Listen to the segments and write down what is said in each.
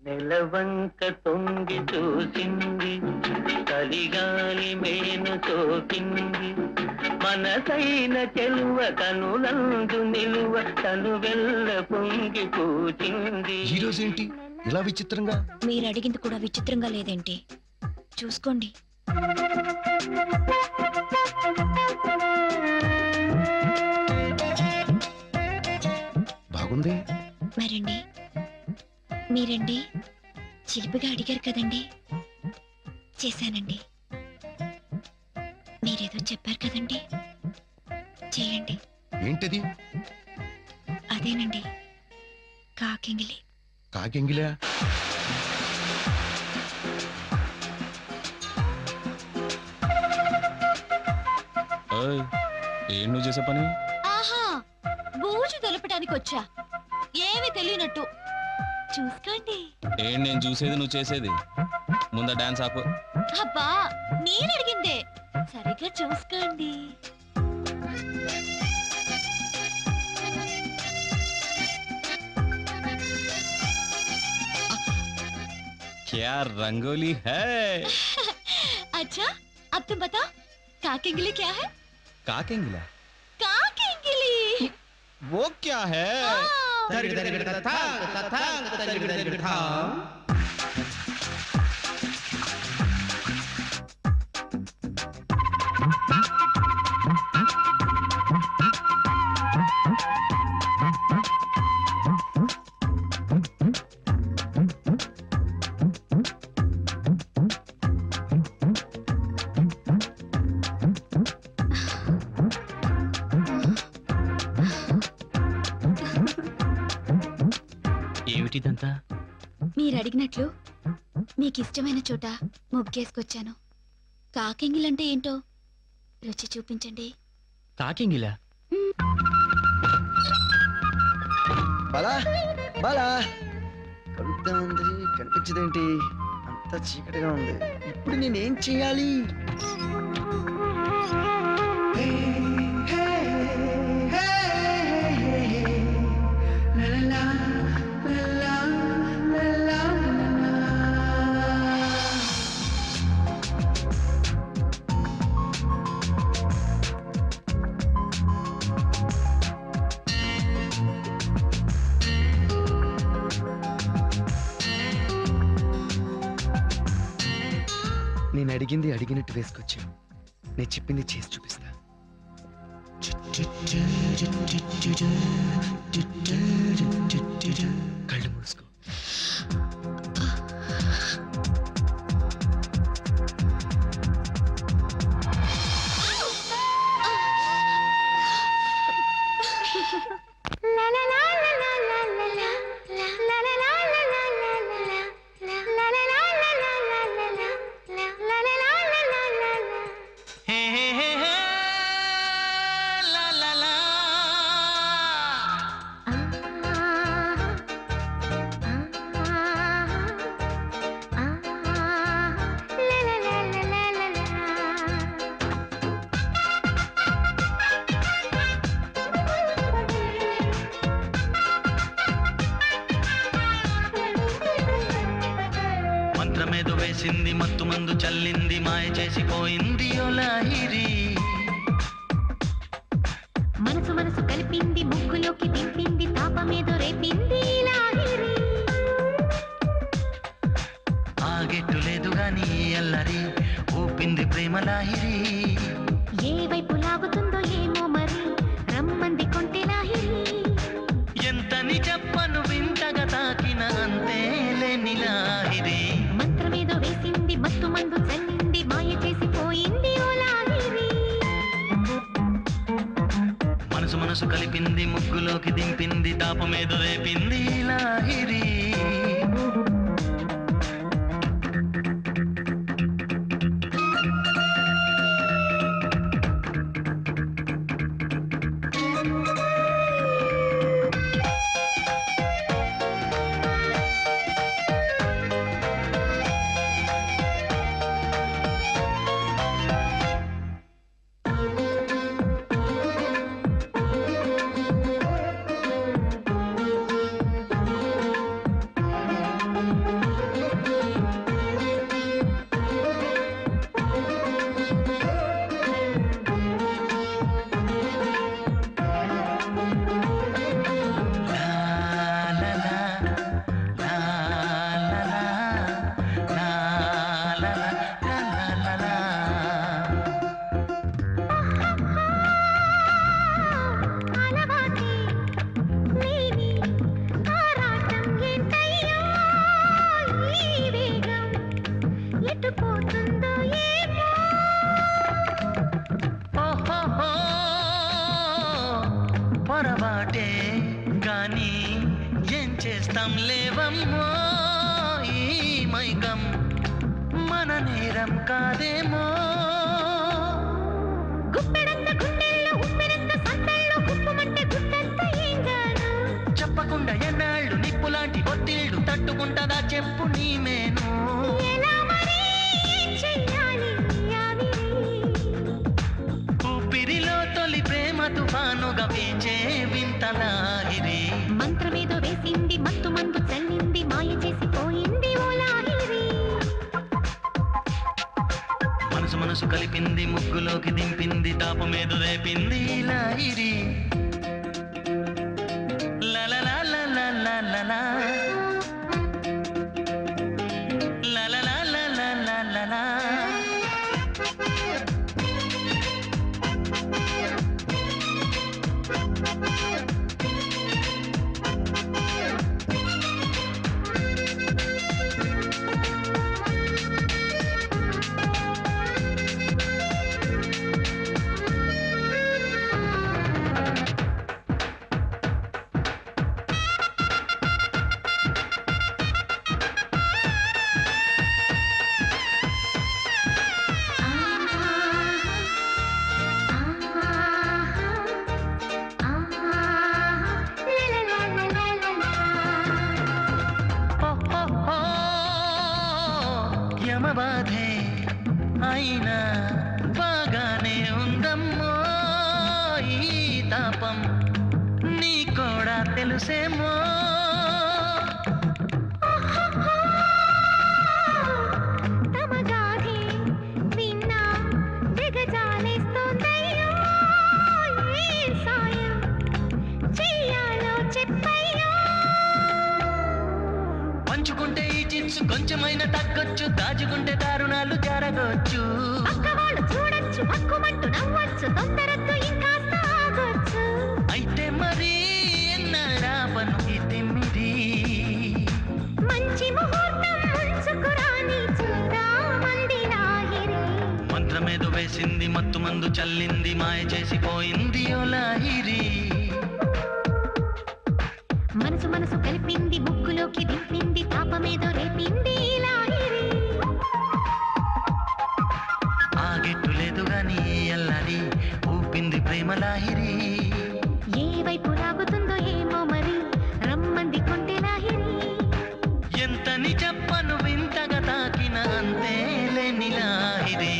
నెలవంక తొంగి చూసింది, కలిగాలి మేను సోకింది, మనసైన చెలువ కనులందు నిలువ తను వెళ్ళ పొంగి పూచింది. ఈ రోజేంటి ఇలా విచిత్రంగా? మీరు అడిగింది కూడా విచిత్రంగా లేదేంటి? చూసుకోండి. బాగుంది. మరండి మీరండి చిలిపిగా అడిగారు కదండి, చేశానండి. మీరేదో చెప్పారు కదండి, చేయండి. ఏంటది? అదేనండి, కాకింగిలి. కాకెంగిలా? ఏం నువ్వు చేసే పని? ఆహా, బూజు దులపడానికి వచ్చా, ఏమి తెలియనట్టు. చూసుకోండి. ఏం నేను చూసేది నువ్వు చేసేది? ముందా డాన్స్ ఆపు. అబ్బా, నేను అడిగిందే, సరిగ్గా చూసుకోండి. क्या रंगोली है? अच्छा, अब तुम बताओ काकेंगिली क्या है? काकेंगिला? काकेंगिली वो क्या है? ఏమిటిదంతా? మీరు అడిగినట్లు మీకు ఇష్టమైన చోట ముగ్గేసుకొచ్చాను. కాకెంగిలంటే ఏంటో రుచి చూపించండి. కాకెంగిలా? బాలా బాలా, కలుద్దా ఉంది, కనిపించదేంటి? అంతా చీకటిగా ఉంది. ఇప్పుడు నేనేం చెయ్యాలి? నేను అడిగింది అడిగినట్టు వేసుకొచ్చాను. నేను చెప్పింది చేసి చూపిస్తా. కళ్ళు మూసుకో. మంత్రమేదో వేసింది, మత్తు మందు చల్లింది, మాయ చేసిపోయింది ఓ లాహిరి. మనసు మనసు కలిపింది, ముగ్గులోకి దింపింది, తాపమేదో రేపింది లాహిరి. ఆగెట్టు లేదు గాని అల్లరి, ఊపింది ప్రేమ లాహిరి. ఏ వైపు లాగుతుందో ఏమో మరి, రమ్మంది కొంటె లాహిరి. ఎంతని చెప్పను వింతగా తాకిన అంతే లేని లాహిరి. మంత్రమేదో వేసింది, మత్తు మందు చల్లింది, మాయ చేసిపోయింది ఓ లాహిరి. మనసు మనసు కలిపింది, ముగ్గులోకి దింపింది, తాపమేదో రేపింది లాహిరి. చేస్తాం లేవమ్మో ఈ మైకం మన నేరం కాదేమో. గుప్పెడంత గుండెల్లో ఉప్పెడంత సందల్లో గుప్పమంటే గుట్టంత ఏంగాను. చెప్పకుండా ఎన్నాళ్ళు నిప్పులాంటి ఒత్తిళ్ళు తట్టుకుంటదా చెప్పు నీ మేను. ఎలా మరి ఏం చెయ్యాలి ఆవిరి? ఊపిరిలో తొలి ప్రేమ తుఫానుగా వీచే వింతలాహిరి. మంత్రమేదో వేసింది మత్తు మందు చల్లింది మాయ చేసి పోయింది ఓ లాహిరి. మనసు మనసు కలిపింది ముగ్గులోకి దింపింది తాపమేదో రేపింది లాహిరి. లలలా లలలా లలలా లలలా లలలా లలలా. యమబాధే అయినా బాగానే ఉందమ్మో ఈ తాపం నీ కూడా తెలుసేమో. తమగాధే విన్నా దిగజాలేస్తోందయ్యో. ఏం సాయం చెయ్యాలో చెప్పయ్యో. పంచుకుంటే ఈ చిచ్చు కొంచెమైనా తగ్గొచ్చు దాచుకుంటే దారుణాలు జరగొచ్చు. పక్కవాళ్ళు చూడొచ్చు హక్కుమంటూ నవ్వచ్చు తొందరద్దు ఇంకాస్త ఆగొచ్చు. అయితే మరి ఎన్నాడాపను ఈ తిమ్మిది. మంచి ముహూర్తం ముంచుకురాని చూద్దామంది లాహిరి. మంత్రమేదో వేసింది మత్తు మందు చల్లింది మాయ చేసిపోయింది ఓ లాహిరి. మనసు మనసు కలిపింది ముక్కులోకి దింపింది తాపమేదో రేపింది లాహిరి. ఆగెట్టు లేదు గాని ఎల్లారి ఊపింది ప్రేమ లాహిరి. ఏ వైపు లాగుతుందో ఏమో మరి రమ్మంది కొంటె లాహిరి. ఎంతని చెప్పను వింతగా తాకిన అంతే లేని లాహిరి.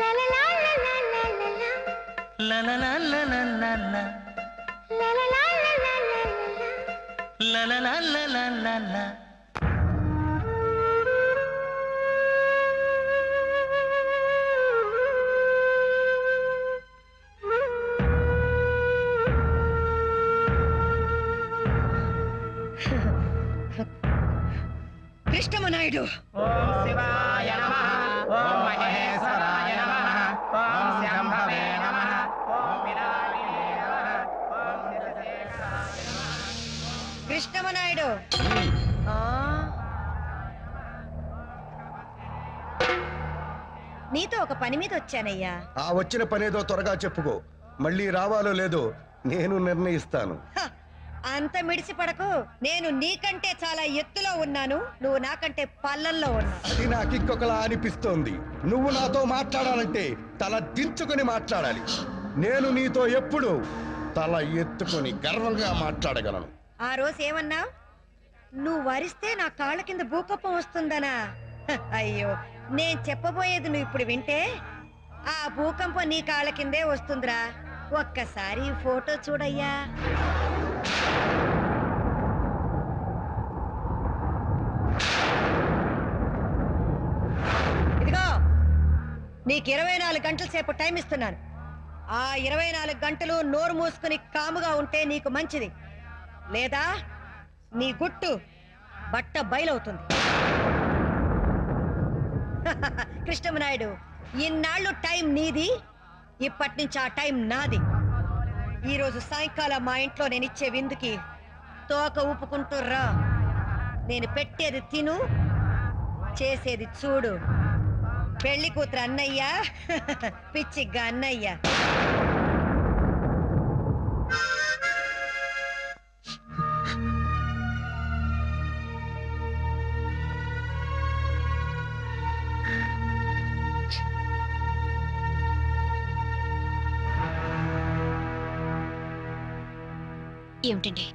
లలలా లలలా లలలా లలలా లలలా లలలా లలలా లలలా లలలా. కృష్ణమనాయుడు ఓం శివాయ నమః ఓం మహేశ్వరాయ నమః ఓం శంభవే నమః ఓం వినాయకే నమః ఓం శివశేఖరాయ నమః. కృష్ణమనాయుడు నీతో ఒక పని మీద వచ్చానయ్యా. ఆ వచ్చిన పనేదో త్వరగా చెప్పుకో. మళ్ళీ రావాలో లేదో నేను నిర్ణయిస్తాను. హ, అంత మిడిసి పడకు. నేను నీకంటే చాలా ఎత్తులో ఉన్నాను, నువ్వు నాకంటే పల్లల్లో ఉన్నావు. అది నాకు ఇంకొకలా అనిపిస్తోంది. నువ్వు నాతో మాట్లాడాలంటే తల దించుకొని మాట్లాడాలి. నేను నీతో ఎప్పుడు తల ఎత్తుకొని గర్వంగా మాట్లాడగలను. ఆ రోజు ఏమన్నావు? నువ్వు వరిస్తే నా కాళ్ళ కింద భూకంపం వస్తుందనా? హ, అయ్యో, నేను చెప్పబోయేది నువ్వు ఇప్పుడు వింటే ఆ భూకంపం నీ కాళ్ళ కిందే వస్తుందిరా. ఒక్కసారి ఈ ఫోటో చూడయ్యా. ఇదిగో, నీకు 24 గంటల సేపు టైం ఇస్తున్నాను. ఆ 24 గంటలు నోరు మూసుకుని కాముగా ఉంటే నీకు మంచిది. లేదా నీ గుట్టు బట్ట బయలవుతుంది. కృష్ణమనాయుడు, ఇన్నాళ్ళు టైం నీది, ఇప్పటి నుంచి ఆ టైం నాది. ఈరోజు సాయంకాలం మా ఇంట్లో నేను ఇచ్చే విందుకి తోక ఊపుకుంటూ రా. నేను పెట్టేది తిను, చేసేది చూడు. పెళ్లి కూతురు అన్నయ్య, పిచ్చిగా అన్నయ్య. ఏమిటండి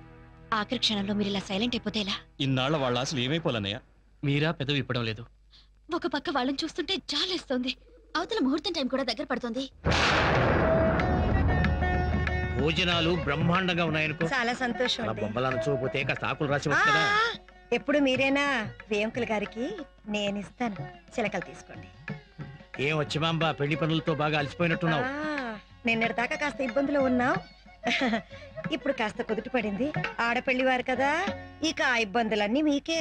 ఆఖరి క్షణంలో మీరు ఇలా సైలెంట్ అయిపోతే ఎలా? ఇన్నాళ్ళ వాళ్ళ అసలు ఏమైపోలన్నయ్య? మీరా పెదవి ఇప్పడం లేదు. ఒక పక్క వాళ్ళని చూస్తుంటే జాలేస్తోంది, అవతల ముహూర్తం టైం కూడా దగ్గర పడుతుంది. భోజనాలు బ్రహ్మాండంగా ఉన్నాయనుకో. చాలా సంతోషం అలా అండి. బొమ్మలను చూపోతే కాస్త ఆకులు రాసి ఆ, వచ్చు కదా. ఎప్పుడు మీరేనా? వేంకుల గారికి నేను ఇస్తాను, చిలకలు తీసుకోండి. ఏం వచ్చి మాంబా, పెళ్లి పనులతో బాగా అలసిపోయినట్టున్నావు. నిన్నటి దాకా కాస్త ఇబ్బందులు ఉన్నావు, ఇప్పుడు కాస్త కుదుట పడింది. ఆడపెళ్లివారు కదా, ఇక ఆ ఇబ్బందులన్నీ మీకే.